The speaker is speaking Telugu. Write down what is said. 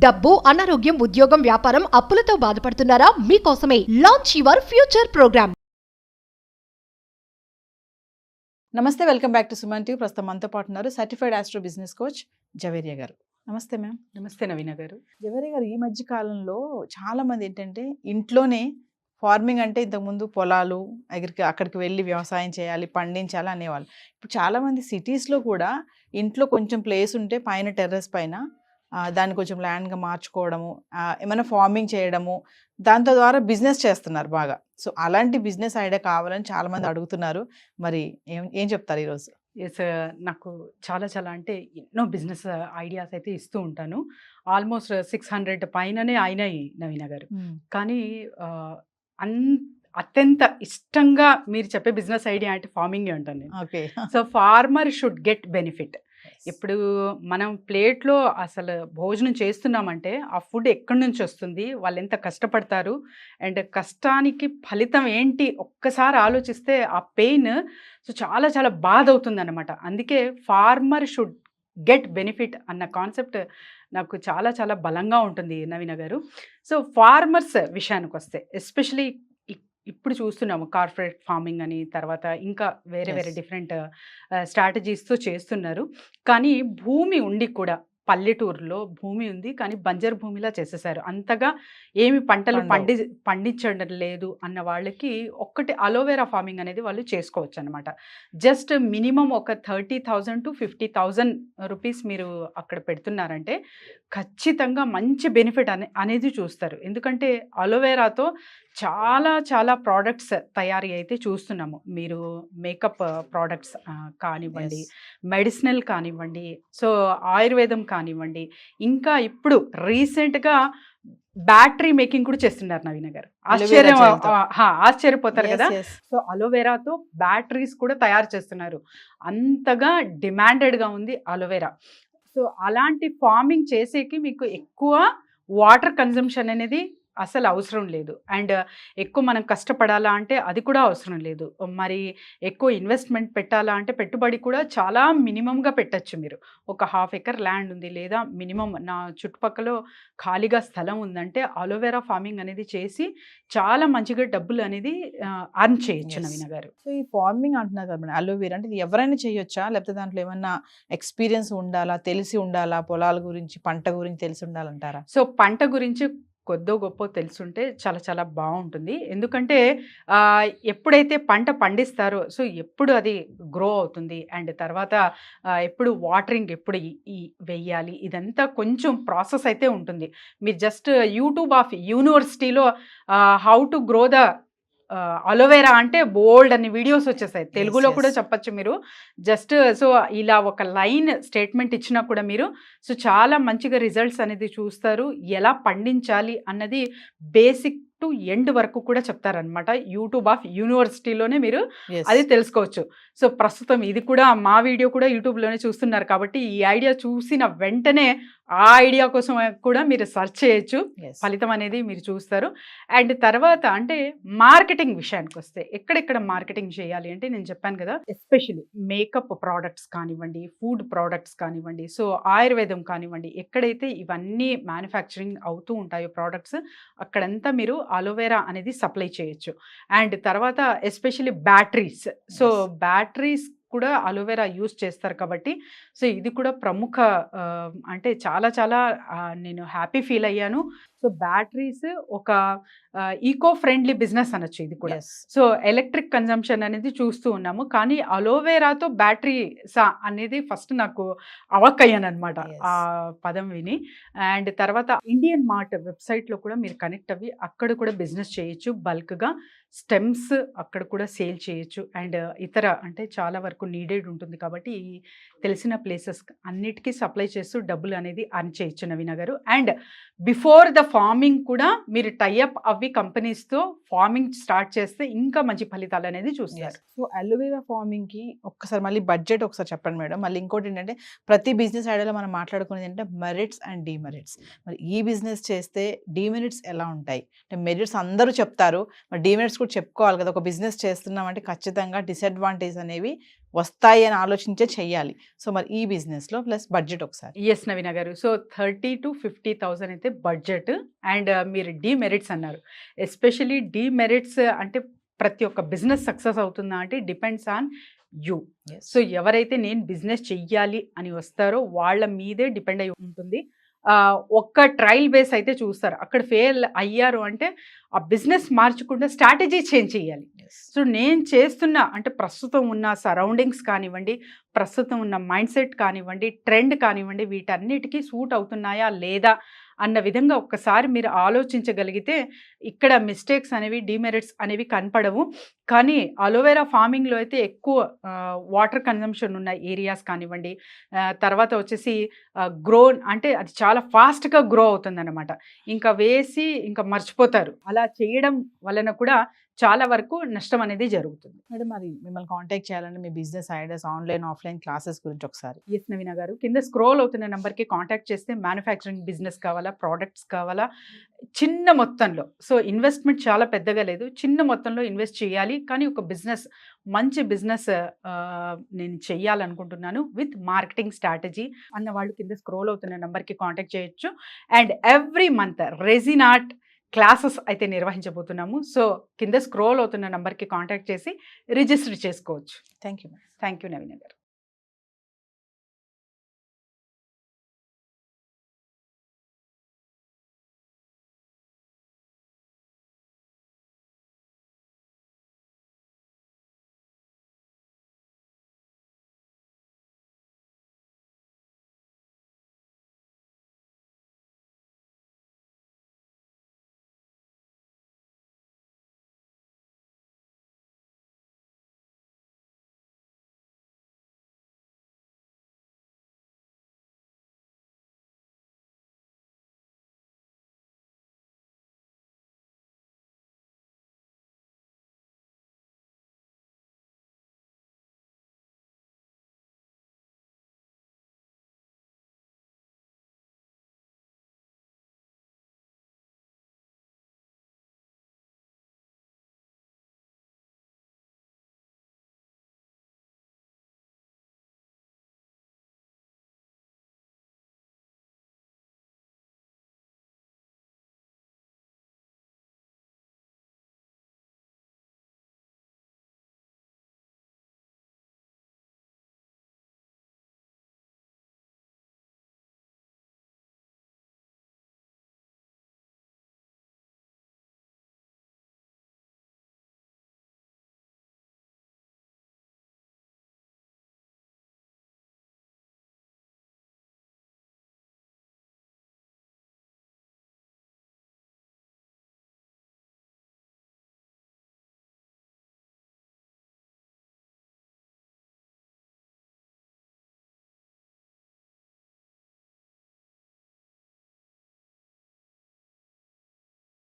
డబ్బు, అనారోగ్యం, ఉద్యోగం, వ్యాపారం, అప్పులతో బాధపడుతున్నారా? మీకోసమే లాంచ్ యువర్ ఫ్యూచర్ ప్రోగ్రామ్. నమస్తే, welcome back to Suman TV. ప్రస్తుతం మనతో పాటు ఉన్నారు certified astro business coach Javeria గారు. నమస్తే మ్యామ్. నమస్తే నవీన గారు. జవేరియా గారు, ఈ మధ్య కాలంలో చాలా మంది ఏంటంటే ఇంట్లోనే ఫార్మింగ్ అంటే ఇంతకుముందు పొలాలు అక్కడికి వెళ్ళి వ్యవసాయం చేయాలి, పండించాలి అనేవాళ్ళు. ఇప్పుడు చాలామంది సిటీస్లో కూడా ఇంట్లో కొంచెం ప్లేస్ ఉంటే పైన టెర్రస్ పైన దాన్ని కొంచెం ల్యాండ్గా మార్చుకోవడము, ఏమైనా ఫార్మింగ్ చేయడము, దాంతో ద్వారా బిజినెస్ చేస్తున్నారు బాగా. సో అలాంటి బిజినెస్ ఐడియా కావాలని చాలామంది అడుగుతున్నారు. మరి ఏం చెప్తారు ఈరోజు? ఎస్, నాకు చాలా చాలా అంటే ఎన్నో బిజినెస్ ఐడియాస్ అయితే ఇస్తూ ఉంటాను. ఆల్మోస్ట్ 600 పైననే అయినాయి నవీన గారు. కానీ అత్యంత ఇష్టంగా మీరు చెప్పే బిజినెస్ ఐడియా అంటే ఫార్మింగ్ అంటాను నేను. Okay. So farmer should get benefit. ఇప్పుడు మనం ప్లేట్లో అసలు భోజనం చేస్తున్నామంటే ఆ ఫుడ్ ఎక్కడి నుంచి వస్తుంది, వాళ్ళు ఎంత కష్టపడతారు, అండ్ కష్టానికి ఫలితం ఏంటి ఒక్కసారి ఆలోచిస్తే ఆ పెయిన్ సో చాలా చాలా బాధ అవుతుంది అనమాట. అందుకే ఫార్మర్ షుడ్ గెట్ బెనిఫిట్ అన్న కాన్సెప్ట్ నాకు చాలా చాలా బలంగా ఉంటుంది నవీన గారు. సో ఫార్మర్స్ విషయానికి వస్తే ఎస్పెషలీ ఇప్పుడు చూస్తున్నాము కార్పొరేట్ ఫార్మింగ్ అని, తర్వాత ఇంకా వేరే వేరే డిఫరెంట్ స్ట్రాటజీస్తో చేస్తున్నారు. కానీ భూమి ఉండి కూడా పల్లెటూరులో భూమి ఉంది కానీ బంజరు భూమిలా చేసేసారు. అంతగా ఏమి పంటలు పండించడం లేదు అన్న వాళ్ళకి ఒక్కటి అలోవెరా ఫార్మింగ్ అనేది వాళ్ళు చేసుకోవచ్చు అనమాట. జస్ట్ మినిమం ఒక 30,000 to 50,000 రూపీస్ మీరు అక్కడ పెడుతున్నారంటే ఖచ్చితంగా మంచి బెనిఫిట్ అనేది చూస్తారు. ఎందుకంటే అలోవెరాతో చాలా చాలా ప్రోడక్ట్స్ తయారీ అయితే చూస్తున్నాము. మీరు మేకప్ ప్రోడక్ట్స్ కానివ్వండి, మెడిసినల్ కానివ్వండి, సో ఆయుర్వేదం కానివ్వండి, ఇంకా ఇప్పుడు రీసెంట్గా బ్యాటరీ మేకింగ్ కూడా చేస్తున్నారు నవీన గారు. ఆశ్చర్యపోతారు కదా. సో అలోవెరాతో బ్యాటరీస్ కూడా తయారు చేస్తున్నారు. అంతగా డిమాండెడ్గా ఉంది అలోవెరా. సో అలాంటి ఫార్మింగ్ చేసేకి మీకు ఎక్కువ వాటర్ కన్జంప్షన్ అనేది అసలు అవసరం లేదు, అండ్ ఎక్కువ మనం కష్టపడాలా అంటే అది కూడా అవసరం లేదు. మరి ఎక్కువ ఇన్వెస్ట్మెంట్ పెట్టాలా అంటే పెట్టుబడి కూడా చాలా మినిమంగా పెట్టచ్చు. మీరు ఒక 1/2 acre ల్యాండ్ ఉంది, లేదా మినిమం నా చుట్టుపక్కల ఖాళీగా స్థలం ఉందంటే అలోవెరా ఫార్మింగ్ అనేది చేసి చాలా మంచిగా డబ్బులు అనేది అర్న్ చేయొచ్చు నవీన గారు. సో ఈ ఫార్మింగ్ అంటున్నారు కదా అలోవెరా, అంటే ఇది ఎవరైనా చేయొచ్చా, లేకపోతే దాంట్లో ఏమన్నా ఎక్స్పీరియన్స్ ఉండాలా, తెలిసి ఉండాలా, పొలాల గురించి పంట గురించి తెలిసి ఉండాలంటారా? సో పంట గురించి కొద్దో గొప్ప తెలుసుంటే చాలా చాలా బాగుంటుంది. ఎందుకంటే ఎప్పుడైతే పంట పండిస్తారో సో ఎప్పుడు అది గ్రో అవుతుంది, అండ్ తర్వాత ఎప్పుడు వాటరింగ్ ఎప్పుడు వెయ్యాలి, ఇదంతా కొంచెం ప్రాసెస్ అయితే ఉంటుంది. మీరు జస్ట్ యూట్యూబ్ ఆఫ్ యూనివర్సిటీలో how to grow the aloe vera అంటే బోల్డ్ అన్ని వీడియోస్ వచ్చేసాయి. తెలుగులో కూడా చెప్పచ్చు మీరు. జస్ట్ సో ఇలా ఒక లైన్ స్టేట్మెంట్ ఇచ్చినా కూడా మీరు సో చాలా మంచిగా రిజల్ట్స్ అనేది చూస్తారు. ఎలా పండించాలి అన్నది బేసిక్ టు ఎండ్ వరకు కూడా చెప్తారనమాట. యూట్యూబ్ ఆఫ్ యూనివర్సిటీలోనే మీరు అది తెలుసుకోవచ్చు. సో ప్రస్తుతం ఇది కూడా మా వీడియో కూడా యూట్యూబ్లోనే చూస్తున్నారు కాబట్టి ఈ ఐడియా చూసిన వెంటనే ఆ ఐడియా కోసం కూడా మీరు సెర్చ్ చేయొచ్చు, ఫలితం అనేది మీరు చూస్తారు. అండ్ తర్వాత అంటే మార్కెటింగ్ విషయానికి వస్తే ఎక్కడెక్కడ మార్కెటింగ్ చేయాలి అంటే నేను చెప్పాను కదా, ఎస్పెషల్లీ మేకప్ ప్రోడక్ట్స్ కానివ్వండి, ఫుడ్ ప్రోడక్ట్స్ కానివ్వండి, సో ఆయుర్వేదం కానివ్వండి, ఎక్కడైతే ఇవన్నీ మ్యానుఫ్యాక్చరింగ్ అవుతూ ఉంటాయో ప్రోడక్ట్స్ అక్కడంతా మీరు అలోవెరా అనేది సప్లై చేయొచ్చు. అండ్ తర్వాత ఎస్పెషల్లీ బ్యాటరీస్, సో బ్యాటరీస్ కూడా అలోవెరా యూస్ చేస్తారు కాబట్టి సో ఇది కూడా ప్రముఖ అంటే చాలా చాలా నేను హ్యాపీ ఫీల్ అయ్యాను. సో బ్యాటరీస్ ఒక ఈకో ఫ్రెండ్లీ బిజినెస్ అనొచ్చు ఇది కూడా. సో ఎలక్ట్రిక్ కన్జంప్షన్ అనేది చూస్తూ ఉన్నాము, కానీ అలోవెరాతో బ్యాటరీ అనేది ఫస్ట్ నాకు అవక్కయ్యాను అనమాట ఆ పదం విని. అండ్ తర్వాత ఇండియన్ మార్ట్ వెబ్సైట్లో కూడా మీరు కనెక్ట్ అవ్వి అక్కడ కూడా బిజినెస్ చేయొచ్చు. బల్క్గా స్టెమ్స్ అక్కడ కూడా సేల్ చేయొచ్చు. అండ్ ఇతర అంటే చాలా వరకు నీడెడ్ ఉంటుంది కాబట్టి తెలిసిన ప్లేసెస్ అన్నిటికీ సప్లై చేస్తూ డబ్బులు అనేది అర్న్ చేయొచ్చు నవీన గారు. అండ్ బిఫోర్ ద ఫార్మింగ్ కూడా మీరు టైఅప్ అవి కంపెనీస్తో ఫార్మింగ్ స్టార్ట్ చేస్తే ఇంకా మంచి ఫలితాలు అనేది చూస్తారు. సో అలోవెరా ఫార్మింగ్కి ఒక్కసారి మళ్ళీ బడ్జెట్ ఒకసారి చెప్పండి మేడం. మళ్ళీ ఇంకోటి ఏంటంటే ప్రతి బిజినెస్ ఐడియాలో మనం మాట్లాడుకునేది ఏంటంటే మెరిట్స్ అండ్ డిమెరిట్స్. మరి ఈ బిజినెస్ చేస్తే డిమెరిట్స్ ఎలా ఉంటాయి అంటే మెరిట్స్ అందరూ చెప్తారు, మరి డిమెరిట్స్ కూడా చెప్పుకోవాలి కదా. ఒక బిజినెస్ చేస్తున్నామంటే ఖచ్చితంగా డిసడ్వాంటేజ్ అనేవి వస్తాయి అని ఆలోచించే చెయ్యాలి. సో మరి ఈ బిజినెస్లో ప్లస్ బడ్జెట్ ఒకసారి. ఎస్ నవీన గారు. సో 30 to 50,000 అయితే బడ్జెట్. అండ్ మీరు డీమెరిట్స్ అన్నారు. ఎస్పెషలీ డీమెరిట్స్ అంటే ప్రతి ఒక్క బిజినెస్ సక్సెస్ అవుతుందా అంటే డిపెండ్స్ ఆన్ యూ. సో ఎవరైతే నేను బిజినెస్ చెయ్యాలి అని వస్తారో వాళ్ళ మీదే డిపెండ్ అయి ఉంటుంది. ఒక్క ట్రయల్ బేస్ అయితే చూస్తారు. అక్కడ ఫెయిల్ అయ్యారు అంటే ఆ బిజినెస్ మార్చకుండా స్ట్రాటజీ చేంజ్ చేయాలి. సో నేను చేస్తున్న అంటే ప్రస్తుతం ఉన్న సరౌండింగ్స్ కానివ్వండి, ప్రస్తుతం ఉన్న మైండ్ సెట్ కానివ్వండి, ట్రెండ్ కానివ్వండి, వీటన్నిటికీ సూట్ అవుతున్నాయా లేదా అన్న విధంగా ఒక్కసారి మీరు ఆలోచించగలిగితే ఇక్కడ మిస్టేక్స్ అనేవి, డీమెరిట్స్ అనేవి కనపడవు. కానీ అలోవెరా ఫార్మింగ్లో అయితే ఎక్కువ వాటర్ కన్జంప్షన్ ఉన్న ఏరియాస్ కానివ్వండి, తర్వాత వచ్చేసి గ్రో అంటే అది చాలా ఫాస్ట్గా గ్రో అవుతుందన్నమాట. ఇంకా వేసి ఇంకా మర్చిపోతారు. అలా చేయడం వలన కూడా చాలా వరకు నష్టం అనేది జరుగుతుంది. మేడం మరి మిమ్మల్ని కాంటాక్ట్ చేయాలంటే మీ business ideas, online offline classes గురించి ఒకసారి. ఎస్ నవీన గారు, కింద స్క్రోల్ అవుతున్న నెంబర్కి కాంటాక్ట్ చేస్తే మ్యానుఫ్యాక్చరింగ్ బిజినెస్ కావాలా, ప్రోడక్ట్స్ కావాలా, చిన్న మొత్తంలో, సో ఇన్వెస్ట్మెంట్ చాలా పెద్దగా లేదు, చిన్న మొత్తంలో ఇన్వెస్ట్ చేయాలి కానీ ఒక బిజినెస్, మంచి బిజినెస్ నేను చెయ్యాలనుకుంటున్నాను విత్ మార్కెటింగ్ స్ట్రాటజీ అన్న వాళ్ళు కింద స్క్రోల్ అవుతున్న నెంబర్కి కాంటాక్ట్ చేయొచ్చు. And every month resin art classes అయితే నిర్వహించబోతున్నాము. సో కింద స్క్రోల్ అవుతున్న నెంబర్కి కాంటాక్ట్ చేసి రిజిస్టర్ చేసుకోవచ్చు. Thank you. థ్యాంక్ యూ నవీన గారు.